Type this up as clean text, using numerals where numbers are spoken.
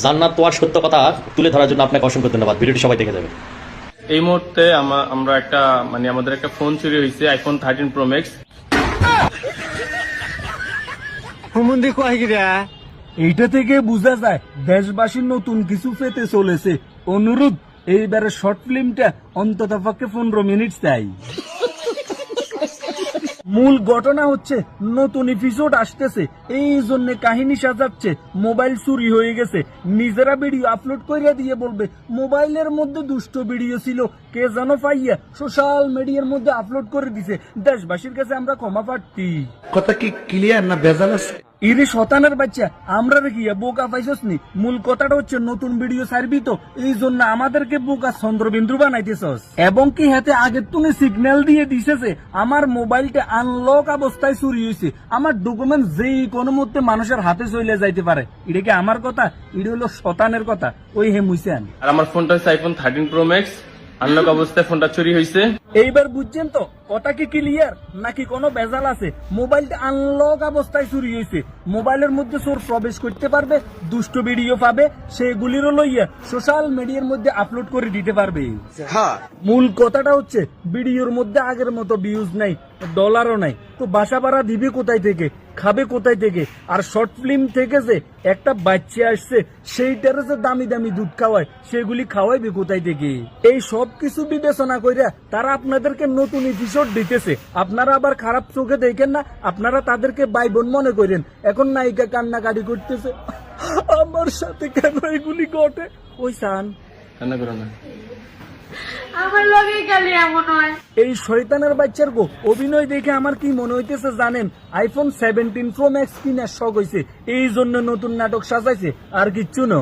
জান্নাত তোয়ার সত্য কথা তুলে ধরার জন্য আপনাকে অসংখ্য ধন্যবাদ। ভিডিওটি সবাই দেখে যাবে। এই মুহূর্তে আমরা একটা আমাদের একটা ফোন চুরি হয়েছে, আইফোন 13 প্রো ম্যাক্স। এইটা থেকে বোঝা যায় দেশবাসীর নতুন কিছু পেতে চলেছে। অনুরোধ, এইবারে শর্ট ফিল্মটা অন্তত পক্ষে 15 মিনিট চাই। মূল ঘটনা হচ্ছে নতুন এপিসোড আসতেছে, এই জন্য কাহিনী সাজাচ্ছে। মোবাইল চুরি হয়ে গেছে, নিজেরা ভিডিও আপলোড করিয়া দিয়ে বলবে মোবাইলের মধ্যে দুষ্ট ভিডিও ছিল, কে যেন পাইয়া সোশ্যাল মিডিয়ার মধ্যে আপলোড করে দিছে। দেশবাসীর কাছে আমরা ক্ষমা প্রার্থী। কথা কি ক্লিয়ার না ভেজাল আছে? ইরে শতানের বাচ্চা, আমরা রেখিয়া বোকা পাইছস নি? মূল কথাটা হচ্ছে নতুন ভিডিও ছাড়বি তো, এই জন্য আমাদেরকে বোকা চন্দ্রবিন্দু বানাইতেছস। এবং কি হাতে আগের তুমি সিগন্যাল দিয়ে দিছে আমার মোবাইলটা আনলক অবস্থায় চুরি হয়েছে, আমার ডকুমেন্ট যেই কোনো মধ্যে মানুষের হাতে চলে যাইতে পারে। এটা কি আমার কথা? এটা হলো শতানের কথা। ওই হে মুইসান, আর আমার ফোনটা হচ্ছে আইফোন 13 প্রো ম্যাক্স। আনলক অবস্থায় ফোনটা চুরি হয়েছে। এইবার বুঝছেন তো কথা কি ক্লিয়ার নাকি কোনো ভেজাল আছে? মোবাইলটা আনলক অবস্থায় চুরি হয়েছে, মোবাইলের মধ্যে চোর প্রবেশ করতে পারবে, দুষ্ট ভিডিও পাবে, সেগুলিরও লইয়া সোশ্যাল মিডিয়ার মধ্যে আপলোড করে দিতে পারবে। মূল কথাটা হচ্ছে ভিডিওর মধ্যে আগের মতো ভিউজ নাই, ডলারও নাই, তো বাসা ভাড়া দিবে কোথায় থেকে, খাবে কোথায় থেকে? আর শর্ট ফিল্ম থেকে যে একটা বাচ্চা আসছে সেইটার যে দামি দামি দুধ খাওয়ায়, সেগুলি খাওয়াইবে কোথায় থেকে? এই সব কিছু বিবেচনা কইরা তারা আপনাদেরকে নতুন এপিসোড দিতেছে। আপনারা আবার খারাপ চোখে দেখেন না, আপনারা তাদেরকে ভাই বোন মনে করেন। এখন নায়িকা কান্নাকাটি করতেছে, আমার সাথে কেন এগুলি ঘটে? ওই সান কান্না করো না, আমার লগে গেলে এমন হয়। এই শয়তানের বাচ্চার গো অভিনয় দেখে আমার কি মনে হইতেছে জানেন? আইফোন 17 প্রো ম্যাক্স কিনার শখ হয়েছে, এই জন্য নতুন নাটক সাজাইছে, আর কিচ্ছু না।